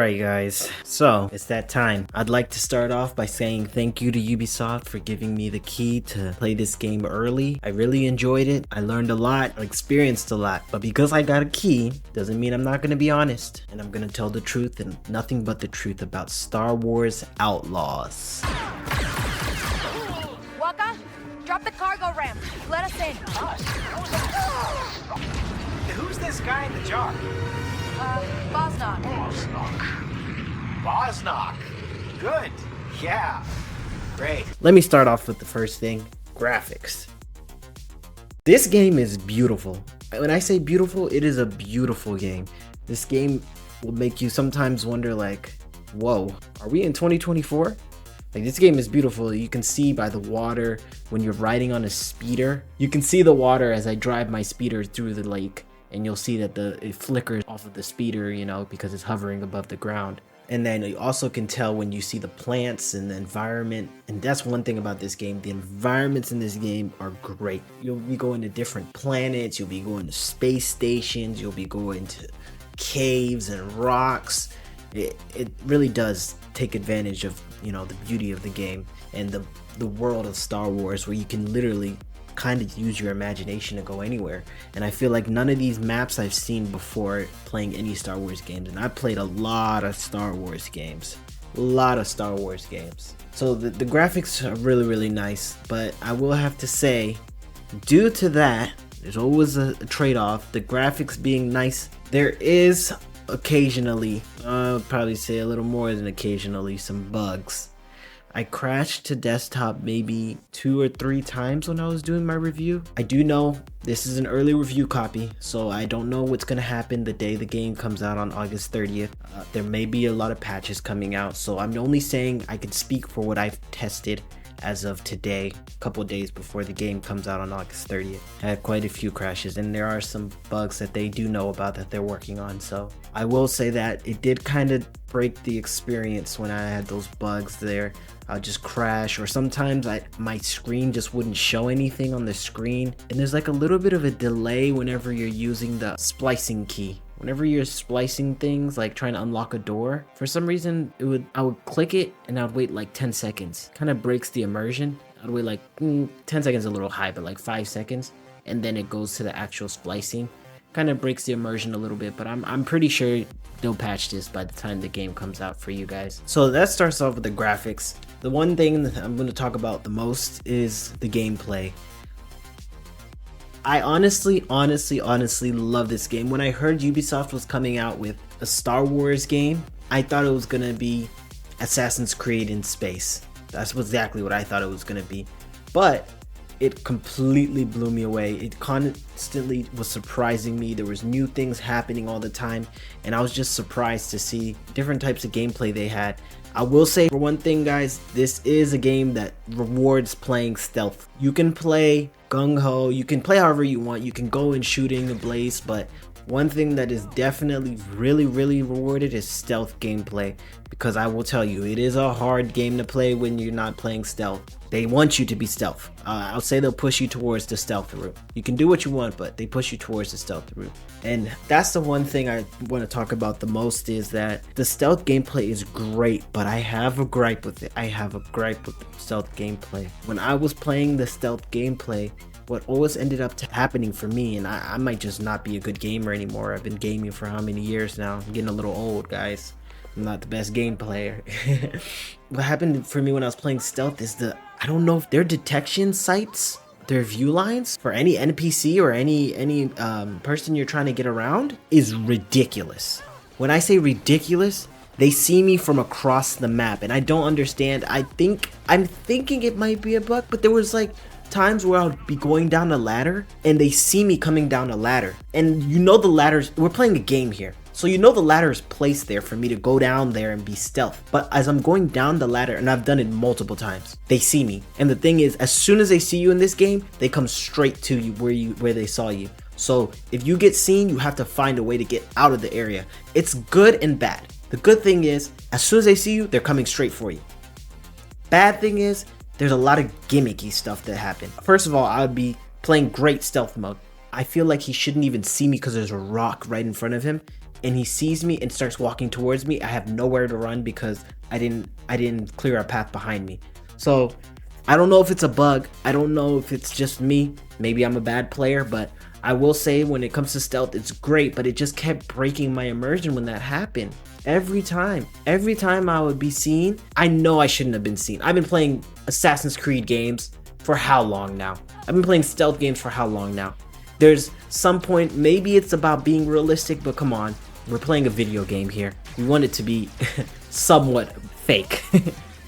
Alright guys, so it's that time. I'd like to start off by saying thank you to Ubisoft for giving me the key to play this game early. I really enjoyed it. I learned a lot, I experienced a lot, but because I got a key, doesn't mean I'm not gonna be honest. And I'm gonna tell the truth and nothing but the truth about Star Wars Outlaws. Waka, drop the cargo ramp. Let us in. Who's this guy in the jar? Bosnog. Bosnog. Good. Yeah. Great. Let me start off with the first thing, graphics. This game is beautiful. When I say beautiful, it is a beautiful game. This game will make you sometimes wonder like, whoa, are we in 2024? Like, this game is beautiful. You can see by the water when you're riding on a speeder. You can see the water as I drive my speeder through the lake, and you'll see that it flickers off of the speeder, you know, because it's hovering above the ground. And then you also can tell when you see the plants and the environment. And that's one thing about this game. The environments in this game are great. You'll be going to different planets. You'll be going to space stations. You'll be going to caves and rocks. It really does take advantage of, you know, the beauty of the game and the world of Star Wars, where you can literally kind of use your imagination to go anywhere. And I feel like none of these maps I've seen before playing any Star Wars games, and I played a lot of Star Wars games. So the graphics are really nice, but I will have to say, due to that, there's always a trade-off. The graphics being nice, there is occasionally, I'll probably say a little more than occasionally, some bugs. I crashed to desktop maybe 2 or 3 times when I was doing my review. I do know this is an early review copy, so I don't know what's gonna happen the day the game comes out on August 30th. There may be a lot of patches coming out, so I'm only saying I can speak for what I've tested as of today, a couple of days before the game comes out on August 30th. I had quite a few crashes, and there are some bugs that they do know about that they're working on, so I will say that it did kind of break the experience when I had those bugs there. I'll just crash, or sometimes my screen just wouldn't show anything on the screen, and there's like a little bit of a delay whenever you're using the splicing key. Whenever you're splicing things, like trying to unlock a door, for some reason I would click it and I'd wait like 10 seconds. Kind of breaks the immersion. I'd wait like 10 seconds, a little high, but like 5 seconds, and then it goes to the actual splicing. Kind of breaks the immersion a little bit, but I'm pretty sure they'll patch this by the time the game comes out for you guys. So that starts off with the graphics. The one thing that I'm going to talk about the most is the gameplay. I honestly love this game. When I heard Ubisoft was coming out with a Star Wars game, I thought it was going to be Assassin's Creed in space. That's exactly what I thought it was going to be. But it completely blew me away. It constantly was surprising me. There was new things happening all the time, and I was just surprised to see different types of gameplay they had. I will say, for one thing guys, this is a game that rewards playing stealth. You can play gung-ho, you can play however you want, you can go and shooting a blaze, but one thing that is definitely really rewarded is stealth gameplay, because I will tell you, it is a hard game to play when you're not playing stealth. They want you to be stealth. I'll say they'll push you towards the stealth route. You can do what you want, but they push you towards the stealth route. And that's the one thing I want to talk about the most, is that the stealth gameplay is great, but I have a gripe with it. I have a gripe with the stealth gameplay. When I was playing the stealth gameplay, what always ended up happening for me, and I might just not be a good gamer anymore. I've been gaming for how many years now? I'm getting a little old, guys. I'm not the best game player. What happened for me when I was playing stealth is I don't know if their detection sights, their view lines for any NPC or any person you're trying to get around is ridiculous. When I say ridiculous, they see me from across the map, and I don't understand. I'm thinking it might be a bug, but there was like times where I'll be going down a ladder and they see me coming down a ladder, and you know the ladders, we're playing a game here, so you know the ladder is placed there for me to go down there and be stealth. But as I'm going down the ladder, and I've done it multiple times, they see me. And the thing is, as soon as they see you in this game, they come straight to you where they saw you. So if you get seen, you have to find a way to get out of the area. It's good and bad. The good thing is, as soon as they see you, they're coming straight for you. Bad thing is, there's a lot of gimmicky stuff that happen. First of all, I would be playing great stealth mode. I feel like he shouldn't even see me because there's a rock right in front of him, and he sees me and starts walking towards me, I have nowhere to run because I didn't clear a path behind me. So I don't know if it's a bug. I don't know if it's just me. Maybe I'm a bad player, but I will say when it comes to stealth, it's great, but it just kept breaking my immersion when that happened. Every time I would be seen, I know I shouldn't have been seen. I've been playing Assassin's Creed games for how long now? I've been playing stealth games for how long now? There's some point, maybe it's about being realistic, but come on, we're playing a video game here. We want it to be somewhat fake.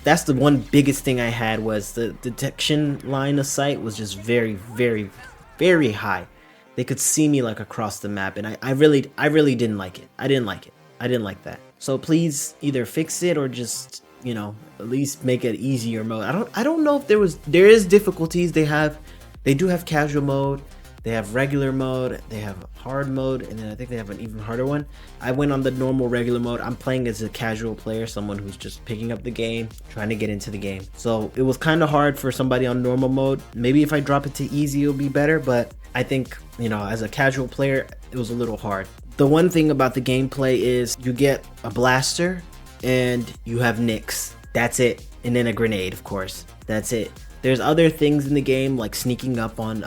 That's the one biggest thing I had, was the detection line of sight was just very, very, very high. They could see me like across the map, and I really didn't like it. I didn't like that. So please either fix it or just, you know, at least make it easier mode. I don't know if there is difficulties. They do have casual mode, they have regular mode, they have hard mode, and then I think they have an even harder one. I went on the normal regular mode. I'm playing as a casual player, someone who's just picking up the game, trying to get into the game. So it was kind of hard for somebody on normal mode. Maybe if I drop it to easy, it'll be better, but I think, you know, as a casual player, it was a little hard. The one thing about the gameplay is you get a blaster and you have nicks. That's it. And then a grenade, of course. That's it. There's other things in the game like sneaking up on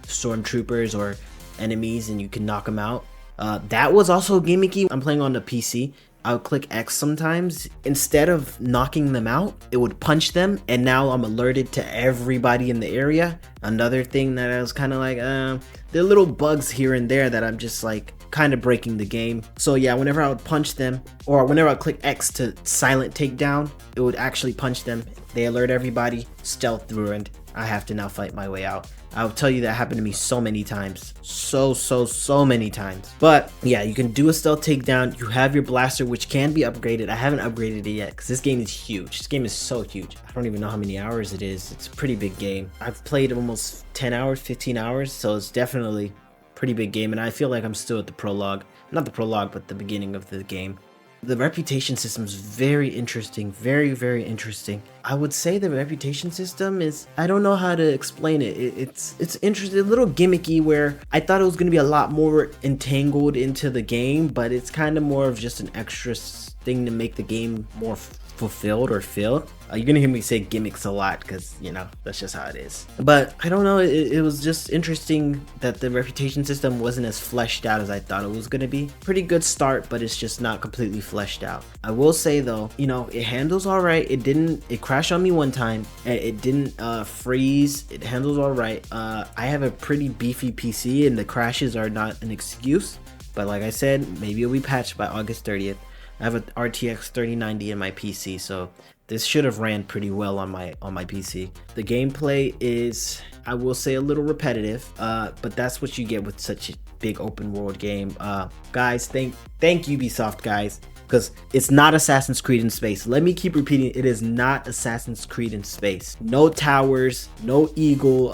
stormtroopers or enemies and you can knock them out. That was also gimmicky. I'm playing on the PC. I would click X sometimes. Instead of knocking them out, it would punch them, and now I'm alerted to everybody in the area. Another thing that I was kind of like, there are little bugs here and there that I'm just like kind of breaking the game. So yeah, whenever I would punch them, or whenever I click X to silent takedown, it would actually punch them. They alert everybody, stealth ruined. I have to now fight my way out. I'll tell you that happened to me so many times. So many times. But yeah, you can do a stealth takedown. You have your blaster, which can be upgraded. I haven't upgraded it yet because this game is huge. This game is so huge. I don't even know how many hours it is. It's a pretty big game. I've played almost 10 hours, 15 hours. So it's definitely a pretty big game. And I feel like I'm still at the prologue. Not the prologue, but the beginning of the game. The reputation system is very interesting, very interesting. I would say the reputation system is, I don't know how to explain it. It's interesting, a little gimmicky, where I thought it was going to be a lot more entangled into the game, but it's kind of more of just an extra thing to make the game more fulfilled or filled. You're gonna hear me say gimmicks a lot because, you know, that's just how it is. But I don't know, it was just interesting that the reputation system wasn't as fleshed out as I thought it was gonna be. Pretty good start, but it's just not completely fleshed out. I will say though, you know, it handles all right. It crashed on me one time. It didn't freeze. It handles all right. I have a pretty beefy PC and the crashes are not an excuse. But like I said, maybe it'll be patched by August 30th. I have an RTX 3090 in my PC, so this should have ran pretty well on my PC. The gameplay is, I will say, a little repetitive, but that's what you get with such a big open world game. Guys, thank Ubisoft, guys, because it's not Assassin's Creed in space. Let me keep repeating, it is not Assassin's Creed in space. No towers, no eagle,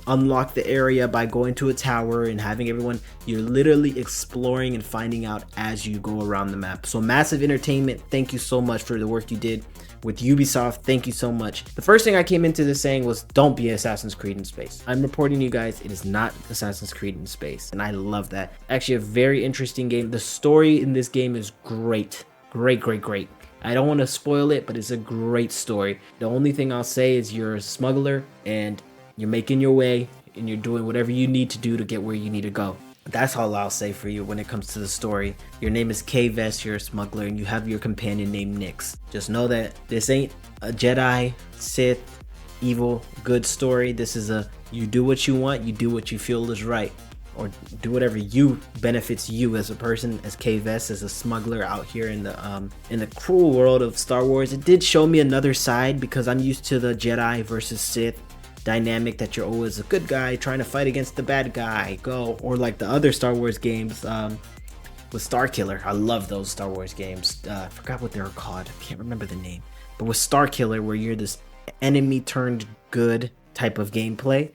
unlock the area by going to a tower and having everyone. You're literally exploring and finding out as you go around the map. So Massive Entertainment, thank you so much for the work you did with Ubisoft. Thank you so much. The first thing I came into this saying was, don't be Assassin's Creed in space. I'm reporting you guys, it is not Assassin's Creed in space, and I love that. Actually, a very interesting game. The story in this game is great. Great. I don't want to spoil it, but it's a great story. The only thing I'll say is you're a smuggler and you're making your way and you're doing whatever you need to do to get where you need to go. That's all I'll say for you when it comes to the story. Your name is K-Vest, you're a smuggler, and you have your companion named Nyx. Just know that this ain't a Jedi, Sith, evil, good story. This is a, you do what you want, you do what you feel is right. Or do whatever you benefits you as a person, as K-Vest, as a smuggler out here in the cruel world of Star Wars. It did show me another side because I'm used to the Jedi versus Sith dynamic, that you're always a good guy trying to fight against the bad guy, or like the other Star Wars games with Starkiller. I love those Star Wars games. I forgot what they were called, I can't remember the name, but with Starkiller, where you're this enemy turned good type of gameplay.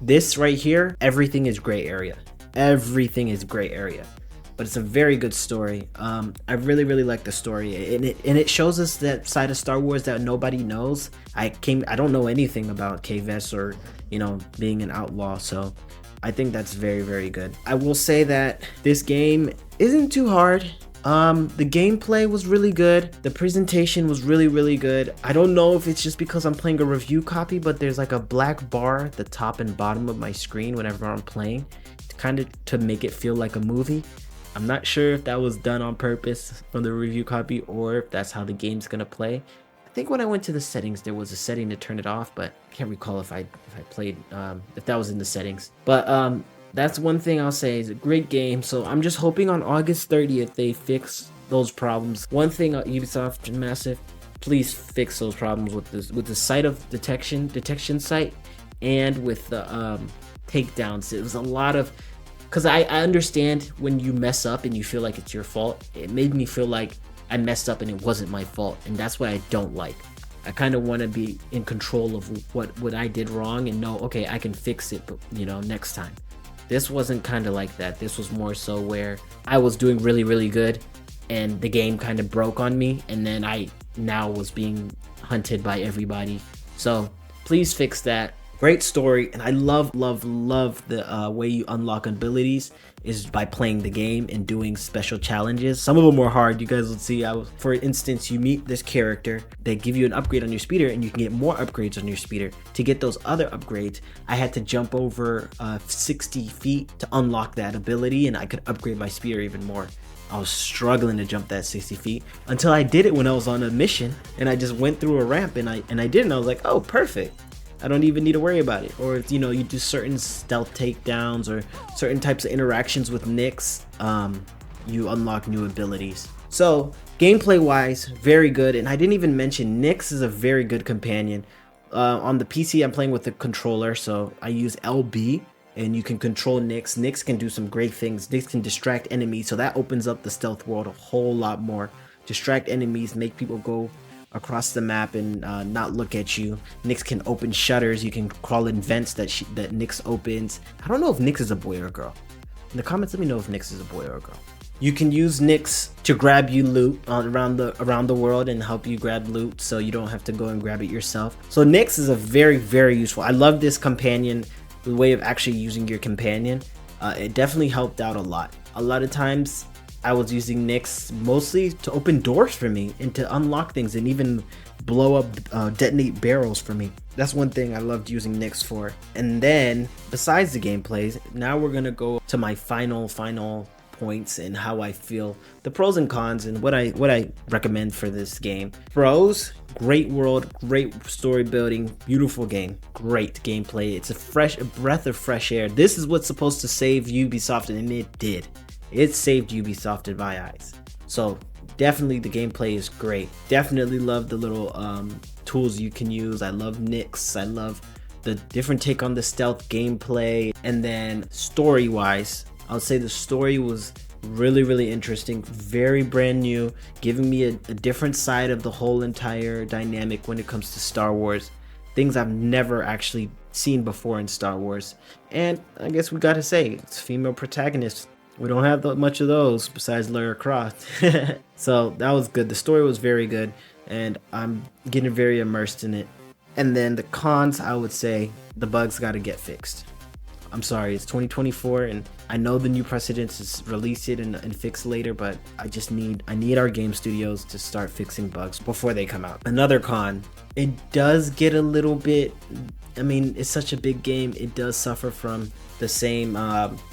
This right here, everything is gray area, but it's a very good story. I really like the story, and it shows us that side of Star Wars that nobody knows. I don't know anything about K-Vest or, you know, being an outlaw, so I think that's very, very good. I will say that this game isn't too hard. The gameplay was really good. The presentation was really, really good. I don't know if it's just because I'm playing a review copy, but there's like a black bar at the top and bottom of my screen whenever I'm playing, to make it feel like a movie. I'm not sure if that was done on purpose from the review copy or if that's how the game's gonna play. I think when I went to the settings, there was a setting to turn it off, but I can't recall if I played if that was in the settings. But that's one thing I'll say. Is a great game. So I'm just hoping on August 30th they fix those problems. One thing, Ubisoft Massive, please fix those problems with the site of detection site, and with the takedowns. It was a lot of, because I understand when you mess up and you feel like it's your fault. It made me feel like I messed up and it wasn't my fault, and that's what I don't like. I kind of want to be in control of what I did wrong and know, okay, I can fix it, but next time. This wasn't kind of like that. This was more so where I was doing really, really good and the game kind of broke on me, and then I now was being hunted by everybody. So please fix that. Great story, and I love the way you unlock abilities is by playing the game and doing special challenges. Some of them were hard. You guys will see. For instance, you meet this character, they give you an upgrade on your speeder, and you can get more upgrades on your speeder. To get those other upgrades, I had to jump over 60 feet to unlock that ability, and I could upgrade my speeder even more. I was struggling to jump that 60 feet until I did it when I was on a mission, and I just went through a ramp, and I did it, and I was like, oh, perfect. I don't even need to worry about it. Or if you do certain stealth takedowns or certain types of interactions with Nyx, you unlock new abilities. So gameplay wise, very good. And I didn't even mention Nyx is a very good companion. On the PC, I'm playing with the controller, so I use LB, and you can control Nyx. Nyx can do some great things. Nyx can distract enemies, so that opens up the stealth world a whole lot more. Distract enemies, make people go across the map and not look at you. Nyx can open shutters. You can crawl in vents that Nyx opens. I don't know if Nyx is a boy or a girl. In the comments, let me know if Nyx is a boy or a girl. You can use Nyx to grab you loot around the world and help you grab loot, so you don't have to go and grab it yourself. So Nyx is a very, very useful. I love this companion, the way of actually using your companion. It definitely helped out a lot. A lot of times I was using Nyx mostly to open doors for me and to unlock things and even blow up, detonate barrels for me. That's one thing I loved using Nyx for. And then besides the gameplays, now we're gonna go to my final points and how I feel, the pros and cons, and what I recommend for this game. Pros: great world, great story building, beautiful game, great gameplay. It's a breath of fresh air. This is what's supposed to save Ubisoft, and it did. It saved Ubisoft in my eyes. So definitely the gameplay is great. Definitely love the little tools you can use. I love Nyx. I love the different take on the stealth gameplay. And then story wise, I'll say the story was really, really interesting, very brand new, giving me a different side of the whole entire dynamic when it comes to Star Wars. Things I've never actually seen before in Star Wars. And I guess we gotta say, it's female protagonists. We don't have much of those besides Lara Croft. So that was good. The story was very good, and I'm getting very immersed in it. And then the cons, I would say the bugs got to get fixed. I'm sorry, it's 2024, and I know the new precedents is release it and fix later, but I need our game studios to start fixing bugs before they come out. Another con, it does get a little bit, I mean, it's such a big game, it does suffer from the same,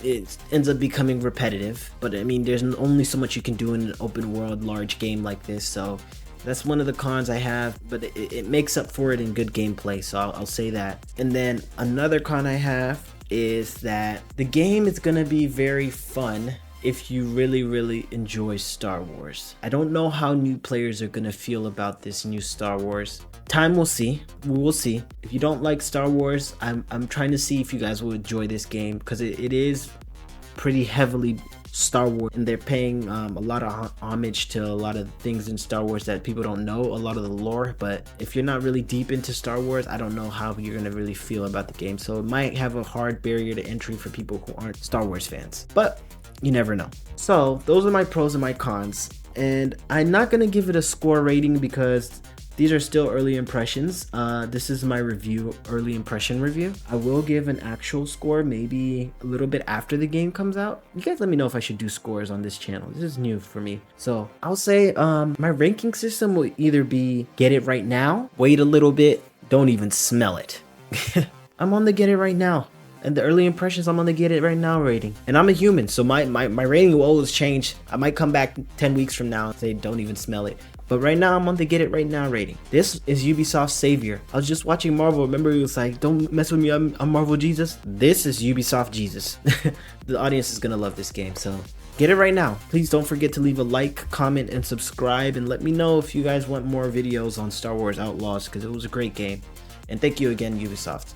it ends up becoming repetitive, but I mean, there's only so much you can do in an open world large game like this, so that's one of the cons I have, but it makes up for it in good gameplay, so I'll say that. And then another con I have is that the game is gonna be very fun if you really enjoy Star Wars. I don't know how new players are gonna feel about this new Star Wars. Time will see. We will see. If you don't like Star Wars, I'm trying to see if you guys will enjoy this game, because it is pretty heavily Star Wars, and they're paying a lot of homage to a lot of things in Star Wars that people don't know, a lot of the lore. But if you're not really deep into Star Wars, I don't know how you're gonna really feel about the game, so it might have a hard barrier to entry for people who aren't Star Wars fans, but you never know. So those are my pros and my cons, and I'm not gonna give it a score rating because These are still early impressions. This is my review, early impression review. I will give an actual score maybe a little bit after the game comes out. You guys let me know if I should do scores on this channel. This is new for me. So I'll say my ranking system will either be get it right now, wait a little bit, don't even smell it. I'm on the get it right now. And the early impressions, I'm on the get it right now rating. And I'm a human, so my rating will always change. I might come back 10 weeks from now and say don't even smell it. But right now, I'm on the get it right now rating. This is Ubisoft's savior. I was just watching Marvel. Remember, he was like, don't mess with me, I'm Marvel Jesus. This is Ubisoft Jesus. The audience is gonna love this game, so get it right now. Please don't forget to leave a like, comment, and subscribe. And let me know if you guys want more videos on Star Wars Outlaws, because it was a great game. And thank you again, Ubisoft.